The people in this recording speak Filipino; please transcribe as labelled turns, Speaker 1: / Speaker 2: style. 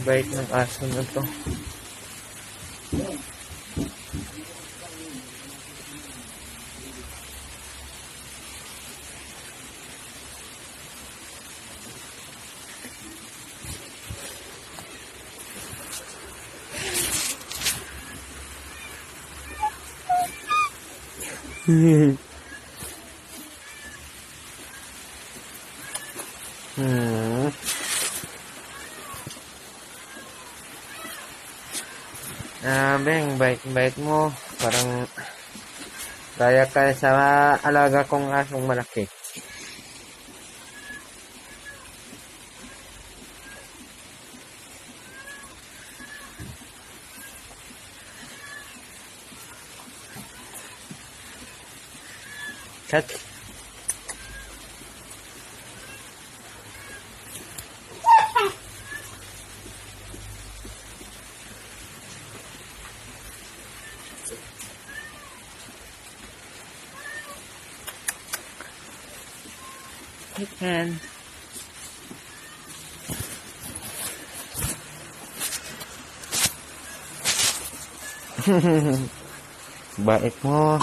Speaker 1: Bait ng aso na to. Beng, bait mo. Parang kaya ka sa alaga kong asong malaki. Cat. Chicken. Bait mo.